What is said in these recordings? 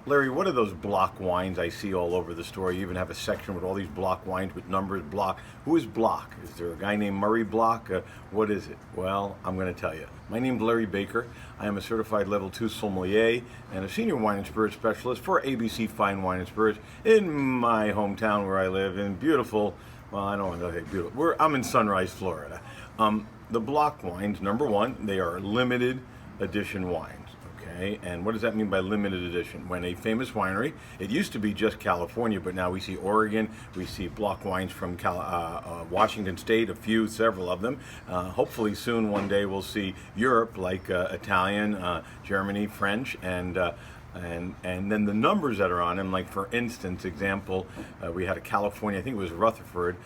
Larry, what are those block wines I see all over the store? You even have a section with all these block wines with numbers, block. Who is Block? Is there a guy named Murray Block? What is it? Well, I'm going to tell you. My name's Larry Baker. I am a certified level 2 sommelier and a senior wine and spirit specialist for ABC Fine Wine and Spirits in my hometown where I live in beautiful, well, I don't want to say beautiful. I'm in Sunrise, Florida. The block wines, number one, they are limited edition wines. Okay, and what does that mean by limited edition? When a famous winery, it used to be just California, but now we see Oregon, we see block wines from Washington State, several of them. Hopefully soon, one day, we'll see Europe, like Italian, Germany, French, and then the numbers that are on them, like for instance, we had a California, I think it was Rutherford,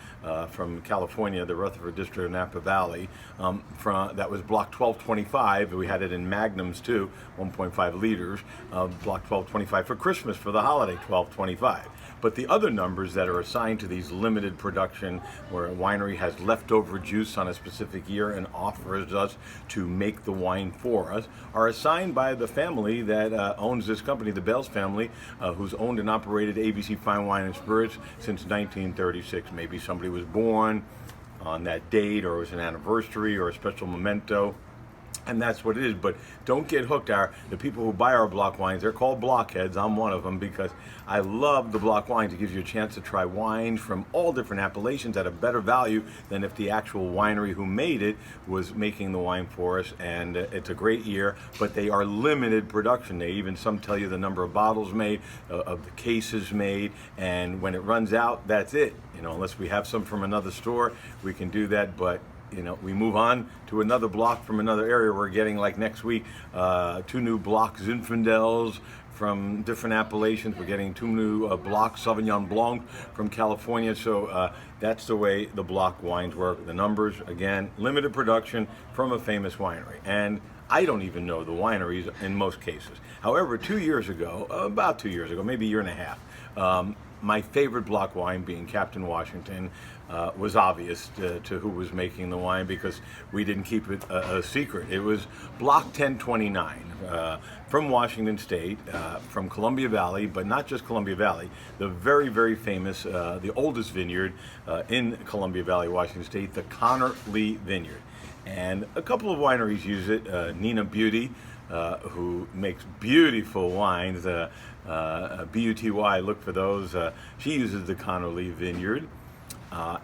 from California, the Rutherford district of Napa Valley, that was block 1225. We had it in magnums too, 1.5 liters, block 1225 for Christmas, for the holiday, 1225. But the other numbers that are assigned to these limited production, where a winery has leftover juice on a specific year and offers us to make the wine for us, are assigned by the family that owns this company, the Bales family, who's owned and operated ABC Fine Wine and Spirits since 1936. Maybe somebody was born on that date, or it was an anniversary or a special memento. And that's what it is. But don't get hooked. The people who buy our block wines, they're called blockheads. I'm one of them, because I love the block wines. It gives you a chance to try wines from all different appellations at a better value than if the actual winery who made it was making the wine for us. And it's a great year, but they are limited production. They even some tell you the number of bottles made, of the cases made, and when it runs out, that's it. Unless we have some from another store, we can do that. But we move on to another block from another area. We're getting, like next week, 2 new block Zinfandels from different appellations. We're getting 2 new block Sauvignon Blanc from California. So that's the way the block wines work. The numbers, again, limited production from a famous winery. And I don't even know the wineries in most cases. However, about 2 years ago, maybe a year and a half, my favorite block wine, being Captain Washington, was obvious to who was making the wine, because we didn't keep it a secret. It was Block 1029 from Washington State, from Columbia Valley, but not just Columbia Valley, the very, very famous, the oldest vineyard in Columbia Valley, Washington State, the Connor Lee Vineyard. And a couple of wineries use it. Nina Beauty, who makes beautiful wines, B-U-T-Y, look for those. She uses the Connolly Vineyard,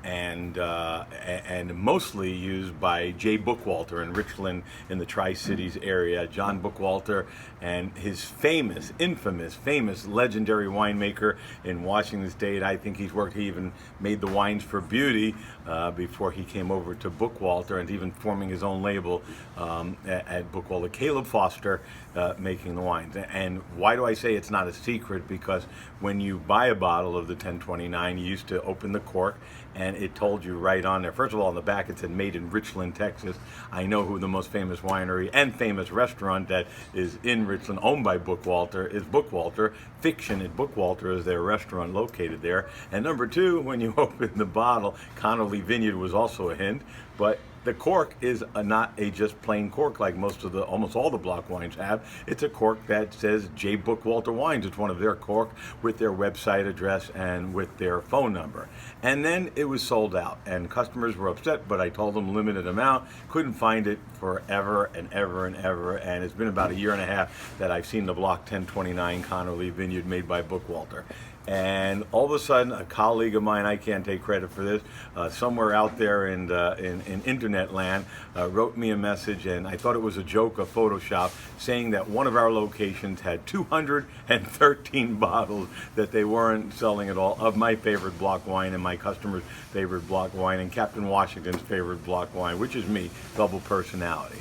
and mostly used by Jay Bookwalter in Richland in the Tri-Cities area. John Bookwalter and his famous, legendary winemaker in Washington State. I think he even made the wines for Beauty before he came over to Bookwalter, and even forming his own label at Bookwalter. Caleb Foster making the wines. And why do I say it's not a secret? Because when you buy a bottle of the 1029, you used to open the cork, and it told you right on there. First of all, on the back it said made in Richland, Texas. I know who the most famous winery and famous restaurant that is in Richland, owned by Bookwalter, is Bookwalter. Fiction at Bookwalter is their restaurant located there. And number two, when you open the bottle, Connolly Vineyard was also a hint, but the cork is not a just plain cork like almost all the block wines have. It's a cork that says J. Bookwalter Wines. It's one of their cork with their website address and with their phone number. And then it was sold out, and customers were upset, but I told them limited amount. Couldn't find it forever and ever and ever, and it's been about a year and a half that I've seen the Block 1029 Connolly Vineyard made by Bookwalter. And all of a sudden, a colleague of mine, I can't take credit for this, somewhere out there in internet land, wrote me a message, and I thought it was a joke, a Photoshop, saying that one of our locations had 213 bottles that they weren't selling at all of my favorite block wine and my customer's favorite block wine and Captain Washington's favorite block wine, which is me, double personality.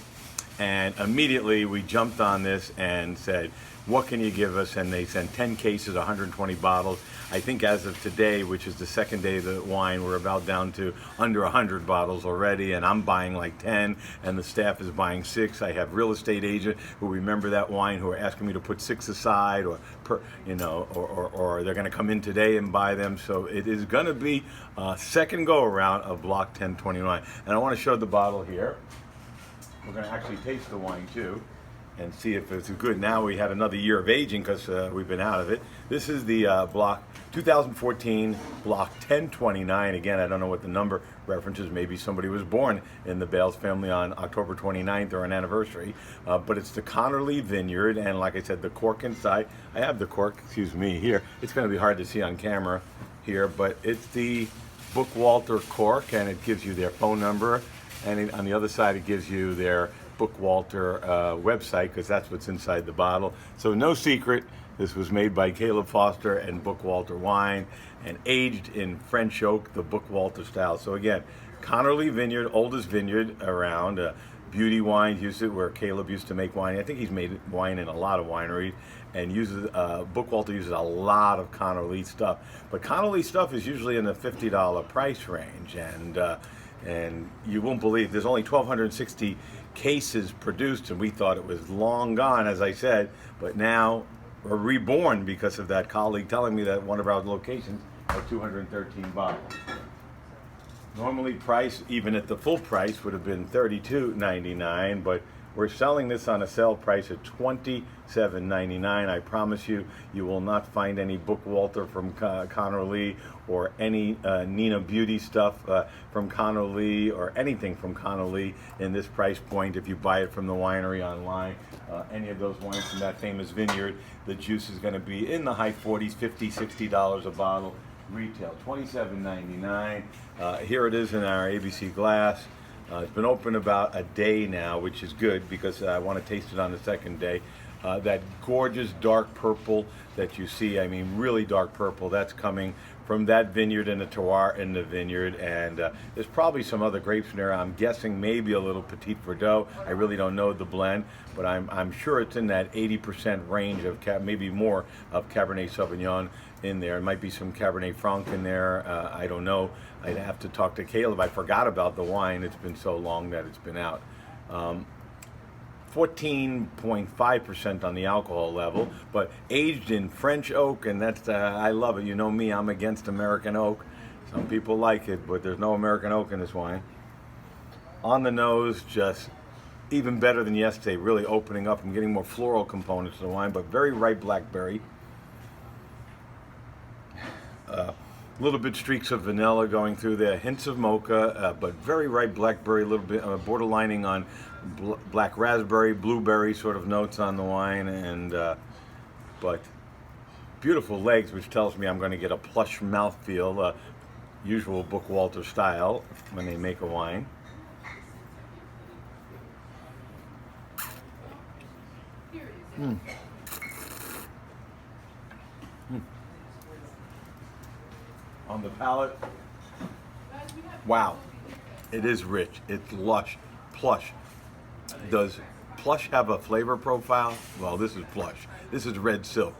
And immediately we jumped on this and said, what can you give us? And they sent 10 cases, 120 bottles. I think as of today, which is the second day of the wine, we're about down to under 100 bottles already, and I'm buying like 10, and the staff is buying 6. I have real estate agents who remember that wine who are asking me to put 6 aside, or they're going to come in today and buy them. So it is going to be a second go around of Block 1029. And I want to show the bottle here. We're going to actually taste the wine too. and see if it's good. Now we had another year of aging because we've been out of it. This is the block 2014 block 1029. Again, I don't know what the number references. Maybe somebody was born in the Bales family on October 29th or an anniversary. But it's the Connerly Vineyard, and like I said, the cork inside. I have the cork, excuse me, here. It's going to be hard to see on camera here, but it's the Bookwalter cork, and it gives you their phone number, and on the other side it gives you their Bookwalter website, because that's what's inside the bottle. So no secret, this was made by Caleb Foster and Bookwalter Wine and aged in French oak, the Bookwalter style. So again, Connerly Vineyard, oldest vineyard around. Beauty Wines used it, where Caleb used to make wine. I think he's made wine in a lot of wineries, and uses Bookwalter uses a lot of Connerly stuff. But Connerly stuff is usually in the $50 price range, and you won't believe there's only 1,260 cases produced, and we thought it was long gone, as I said, but now we're reborn because of that colleague telling me that one of our locations had 213 bottles. Normally price, even at the full price, would have been $32.99, but we're selling this on a sale price at $27.99. I promise you, you will not find any Bookwalter from Connerly, or any Nina Beauty stuff from Connerly, or anything from Connerly in this price point if you buy it from the winery online. Any of those wines from that famous vineyard, the juice is going to be in the high 40s, $50, $60 a bottle. Retail $27.99. Here it is in our ABC glass. It's been open about a day now, which is good because I want to taste it on the second day. That gorgeous dark purple that you see, I mean really dark purple, that's coming from that vineyard and the terroir in the vineyard. And there's probably some other grapes in there. I'm guessing maybe a little Petit Verdot. I really don't know the blend, but I'm sure it's in that 80% range of maybe more of Cabernet Sauvignon in there. It might be some Cabernet Franc in there. I don't know. I'd have to talk to Caleb. I forgot about the wine. It's been so long that it's been out. 14.5% on the alcohol level, but aged in French oak, and that's I love it. You know me, I'm against American oak. Some people like it, but there's no American oak in this wine. On the nose, just even better than yesterday, really opening up and getting more floral components to the wine, but very ripe blackberry. A little bit streaks of vanilla going through there, hints of mocha, but very ripe blackberry, a little bit borderlining on black raspberry, blueberry sort of notes on the wine, and but beautiful legs, which tells me I'm going to get a plush mouthfeel, usual Bookwalter style when they make a wine. Mm. On the palate, wow, it is rich, it's lush, plush. Does plush have a flavor profile? Well, this is plush. This is red silk.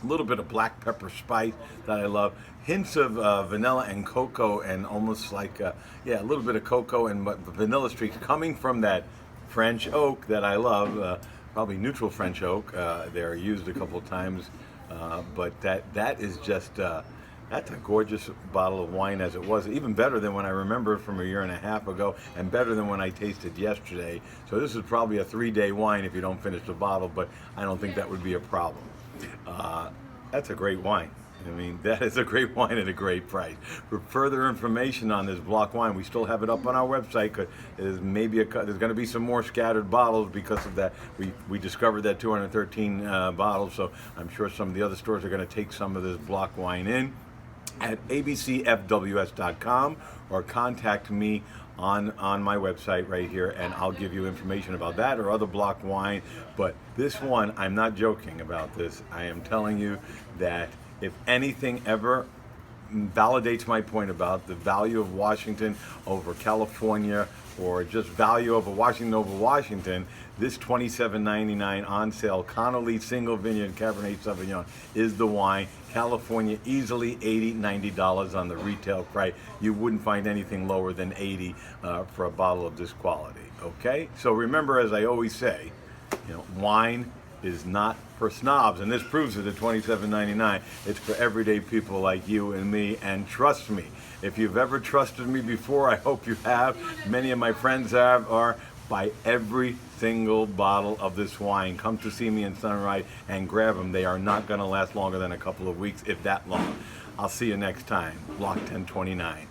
A little bit of black pepper spice that I love. Hints of vanilla and cocoa, and almost like, a little bit of cocoa and vanilla streaks coming from that French oak that I love. Probably neutral French oak. They're used a couple of times, but that is just... that's a gorgeous bottle of wine, as it was, even better than when I remember from a year and a half ago, and better than when I tasted yesterday. So this is probably a 3-day wine if you don't finish the bottle, but I don't think that would be a problem. That's a great wine. I mean, that is a great wine at a great price. For further information on this block wine, we still have it up on our website, because there's going to be some more scattered bottles because of that. We discovered that 213 bottles, so I'm sure some of the other stores are going to take some of this block wine in at abcfws.com, or contact me on my website right here, and I'll give you information about that or other block wine. But this one, I'm not joking about this. I am telling you that if anything ever validates my point about the value of Washington over California, or just value over Washington over Washington, this $27.99 on sale Connerly Single Vineyard Cabernet Sauvignon is the wine. California, easily $80, $90 on the retail price. You wouldn't find anything lower than $80 for a bottle of this quality. Okay? So remember, as I always say, wine is not for snobs, and this proves it at $27.99. It's for everyday people like you and me, and trust me, if you've ever trusted me before, I hope you have. Many of my friends have, or Buy every single bottle of this wine. Come to see me in Sunrise and grab them. They are not going to last longer than a couple of weeks, if that long. I'll see you next time. Block 1029.